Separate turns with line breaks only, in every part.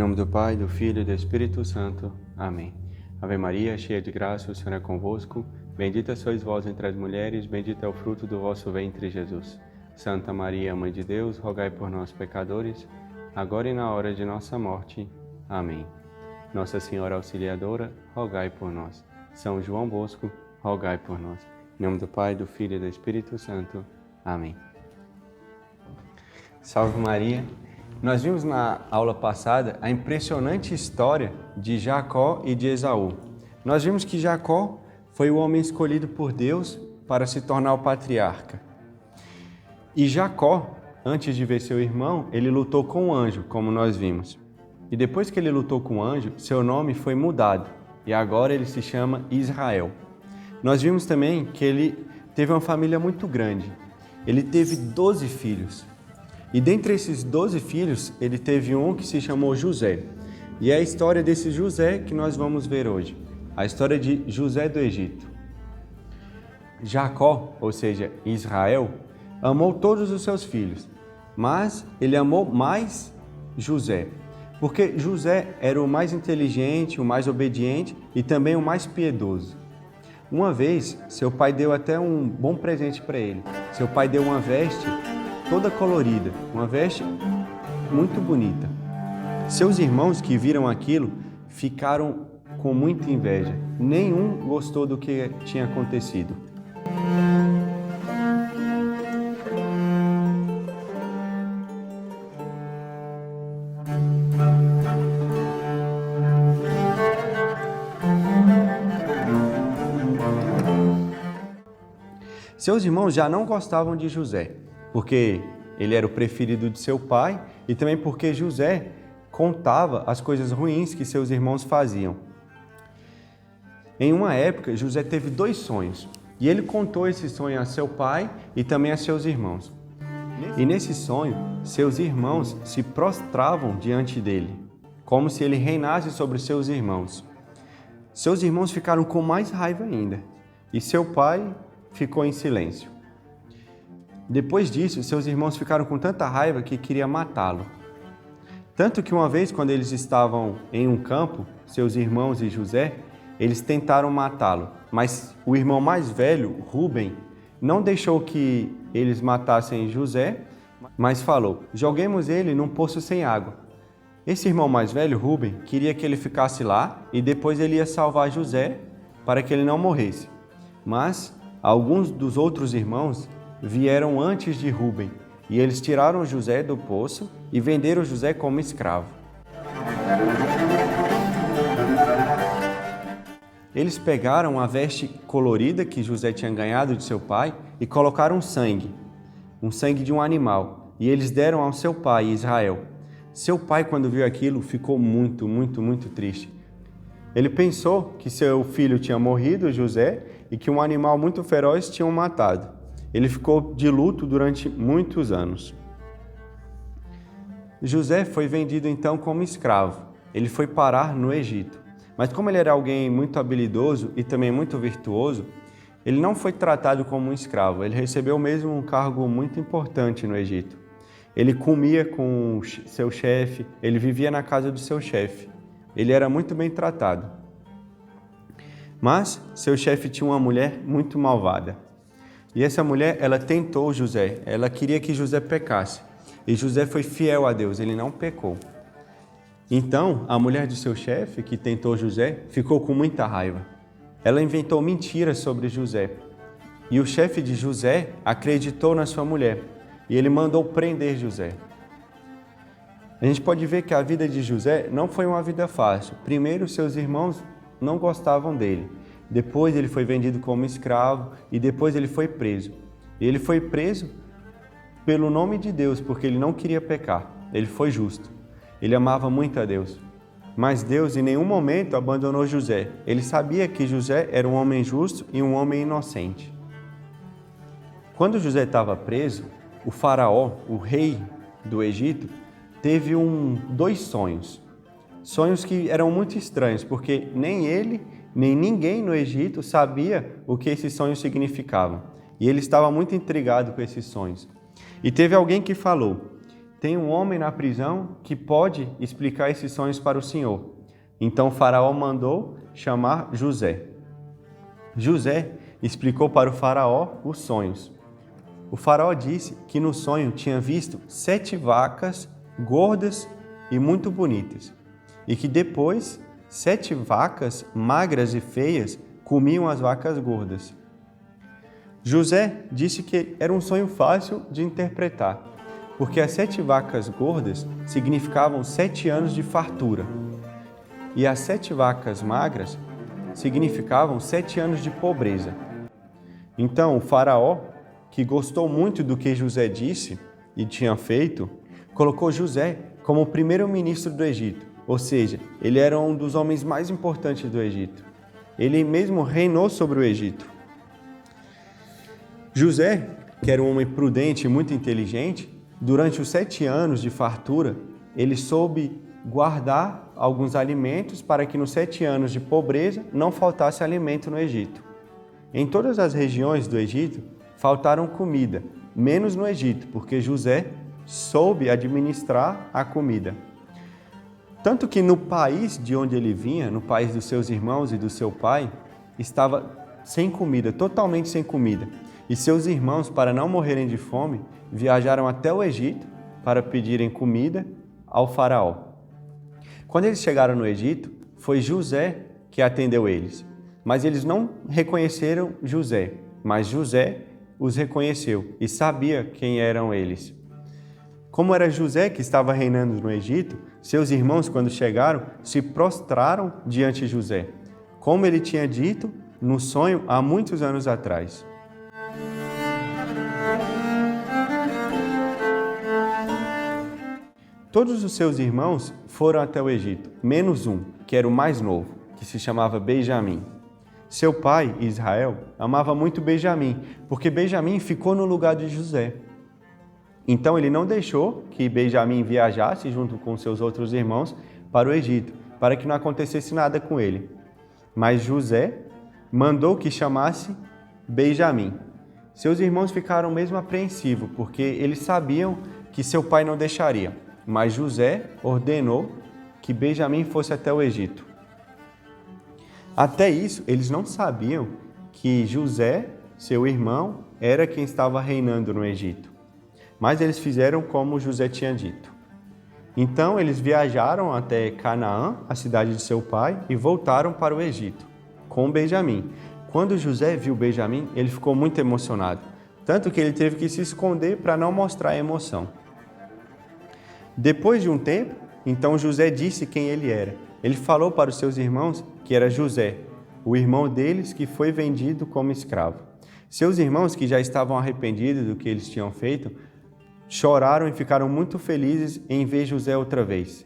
nome do Pai, do Filho e do Espírito Santo. Amém. Ave Maria, cheia de graça, o Senhor é convosco. Bendita sois vós entre as mulheres, bendito é o fruto do vosso ventre, Jesus. Santa Maria, Mãe de Deus, rogai por nós, pecadores, agora e na hora de nossa morte. Amém. Nossa Senhora Auxiliadora, rogai por nós. São João Bosco, rogai por nós. Em nome do Pai, do Filho e do Espírito Santo. Amém. Salve Maria. Nós vimos na aula passada a impressionante história de Jacó e de Esaú. Nós vimos que Jacó foi o homem escolhido por Deus para se tornar o patriarca. E Jacó, antes de ver seu irmão, ele lutou com o anjo, como nós vimos. E depois que ele lutou com o anjo, seu nome foi mudado e agora ele se chama Israel. Nós vimos também que ele teve uma família muito grande. Ele teve 12 filhos. E dentre esses 12 filhos, ele teve um que se chamou José. E é a história desse José que nós vamos ver hoje. A história de José do Egito. Jacó, ou seja, Israel, amou todos os seus filhos, mas ele amou mais José, porque José era o mais inteligente, o mais obediente e também o mais piedoso. Uma vez, seu pai deu até um bom presente para ele. Seu pai deu uma veste toda colorida, uma veste muito bonita. Seus irmãos que viram aquilo ficaram com muita inveja. Nenhum gostou do que tinha acontecido. Seus irmãos já não gostavam de José, porque ele era o preferido de seu pai e também porque José contava as coisas ruins que seus irmãos faziam. Em uma época, José teve 2 sonhos e ele contou esse sonho a seu pai e também a seus irmãos. E nesse sonho, seus irmãos se prostravam diante dele, como se ele reinasse sobre seus irmãos. Seus irmãos ficaram com mais raiva ainda e seu pai ficou em silêncio. Depois disso, seus irmãos ficaram com tanta raiva que queriam matá-lo. Tanto que uma vez, quando eles estavam em um campo, seus irmãos e José, eles tentaram matá-lo. Mas o irmão mais velho, Rubem, não deixou que eles matassem José, mas falou: joguemos ele num poço sem água. Esse irmão mais velho, Rubem, queria que ele ficasse lá e depois ele ia salvar José para que ele não morresse. Mas alguns dos outros irmãos vieram antes de Rubem e eles tiraram José do poço e venderam José como escravo. Eles pegaram a veste colorida que José tinha ganhado de seu pai e colocaram sangue de um animal, e eles deram ao seu pai, Israel. Seu pai, quando viu aquilo, ficou muito triste. Ele pensou que seu filho tinha morrido, José, e que um animal muito feroz tinha o matado. Ele ficou de luto durante muitos anos. José foi vendido então como escravo. Ele foi parar no Egito. Mas como ele era alguém muito habilidoso e também muito virtuoso, ele não foi tratado como um escravo. Ele recebeu mesmo um cargo muito importante no Egito. Ele comia com seu chefe, ele vivia na casa do seu chefe. Ele era muito bem tratado. Mas seu chefe tinha uma mulher muito malvada. E essa mulher, ela tentou José, ela queria que José pecasse. E José foi fiel a Deus, ele não pecou. Então, a mulher de seu chefe, que tentou José, ficou com muita raiva. Ela inventou mentiras sobre José. E o chefe de José acreditou na sua mulher. E ele mandou prender José. A gente pode ver que a vida de José não foi uma vida fácil. Primeiro, seus irmãos não gostavam dele. Depois ele foi vendido como escravo e depois ele foi preso. Ele foi preso pelo nome de Deus, porque ele não queria pecar. Ele foi justo. Ele amava muito a Deus. Mas Deus em nenhum momento abandonou José. Ele sabia que José era um homem justo e um homem inocente. Quando José estava preso, o faraó, o rei do Egito, teve 2 sonhos. Sonhos que eram muito estranhos, porque nem ele, nem ninguém no Egito sabia o que esses sonhos significavam. E ele estava muito intrigado com esses sonhos. E teve alguém que falou tem um homem na prisão que pode explicar esses sonhos para o Senhor. Então o faraó mandou chamar José. José explicou para o faraó os sonhos. O faraó disse que no sonho tinha visto 7 vacas gordas e muito bonitas, e que depois 7 vacas magras e feias comiam as vacas gordas. José disse que era um sonho fácil de interpretar, porque as 7 vacas gordas significavam 7 anos de fartura, e as 7 vacas magras significavam 7 anos de pobreza. Então o faraó, que gostou muito do que José disse e tinha feito, colocou José como o primeiro-ministro do Egito, ou seja, ele era um dos homens mais importantes do Egito. Ele mesmo reinou sobre o Egito. José, que era um homem prudente e muito inteligente, durante os 7 anos de fartura, ele soube guardar alguns alimentos para que nos 7 anos de pobreza não faltasse alimento no Egito. Em todas as regiões do Egito, faltaram comida, menos no Egito, porque José soube administrar a comida. Tanto que no país de onde ele vinha, no país dos seus irmãos e do seu pai, estava sem comida, totalmente sem comida. E seus irmãos, para não morrerem de fome, viajaram até o Egito para pedirem comida ao faraó. Quando eles chegaram no Egito, foi José que atendeu eles. Mas eles não reconheceram José, mas José os reconheceu e sabia quem eram eles. Como era José que estava reinando no Egito, seus irmãos, quando chegaram, se prostraram diante de José, como ele tinha dito no sonho há muitos anos atrás. Todos os seus irmãos foram até o Egito, menos um, que era o mais novo, que se chamava Benjamim. Seu pai, Israel, amava muito Benjamim, porque Benjamim ficou no lugar de José. Então ele não deixou que Benjamim viajasse junto com seus outros irmãos para o Egito, para que não acontecesse nada com ele. Mas José mandou que chamasse Benjamim. Seus irmãos ficaram mesmo apreensivos, porque eles sabiam que seu pai não deixaria. Mas José ordenou que Benjamim fosse até o Egito. Até isso, eles não sabiam que José, seu irmão, era quem estava reinando no Egito. Mas eles fizeram como José tinha dito. Então eles viajaram até Canaã, a cidade de seu pai, e voltaram para o Egito, com Benjamim. Quando José viu Benjamim, ele ficou muito emocionado, tanto que ele teve que se esconder para não mostrar a emoção. Depois de um tempo, então José disse quem ele era. Ele falou para os seus irmãos que era José, o irmão deles que foi vendido como escravo. Seus irmãos, que já estavam arrependidos do que eles tinham feito, choraram e ficaram muito felizes em ver José outra vez.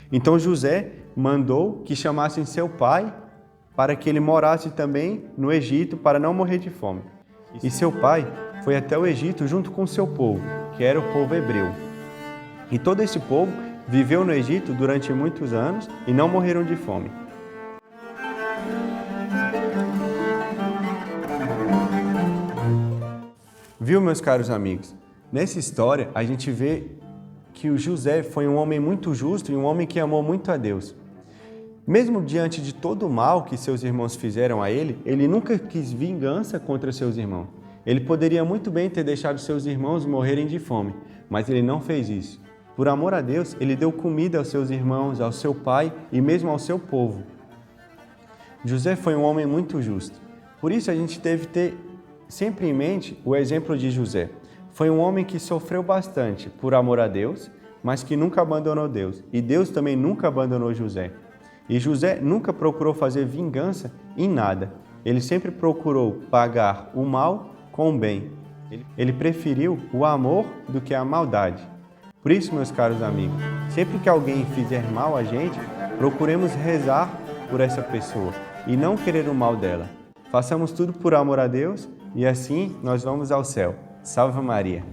Então José mandou que chamassem seu pai para que ele morasse também no Egito para não morrer de fome. E seu pai foi até o Egito junto com seu povo, que era o povo hebreu. E todo esse povo viveu no Egito durante muitos anos e não morreram de fome. Viu, meus caros amigos? Nessa história, a gente vê que o José foi um homem muito justo e um homem que amou muito a Deus. Mesmo diante de todo o mal que seus irmãos fizeram a ele, ele nunca quis vingança contra seus irmãos. Ele poderia muito bem ter deixado seus irmãos morrerem de fome, mas ele não fez isso. Por amor a Deus, ele deu comida aos seus irmãos, ao seu pai e mesmo ao seu povo. José foi um homem muito justo. Por isso a gente deve ter sempre em mente o exemplo de José. Foi um homem que sofreu bastante por amor a Deus, mas que nunca abandonou Deus. E Deus também nunca abandonou José. E José nunca procurou fazer vingança em nada. Ele sempre procurou pagar o mal com o bem. Ele preferiu o amor do que a maldade. Por isso, meus caros amigos, sempre que alguém fizer mal a gente, procuremos rezar por essa pessoa e não querer o mal dela. Façamos tudo por amor a Deus e assim nós vamos ao céu. Salve Maria!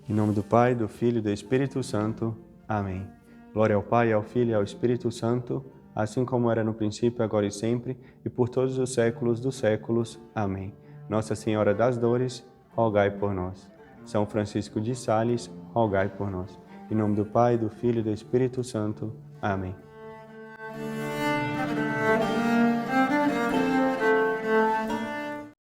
Em nome do Pai, do Filho e do Espírito Santo. Amém. Glória ao Pai, ao Filho e ao Espírito Santo. assim como era no princípio, agora e sempre, e por todos os séculos dos séculos. Amém. Nossa Senhora das Dores, rogai por nós. São Francisco de Sales, rogai por nós. Em nome do Pai, do Filho e do Espírito Santo. Amém.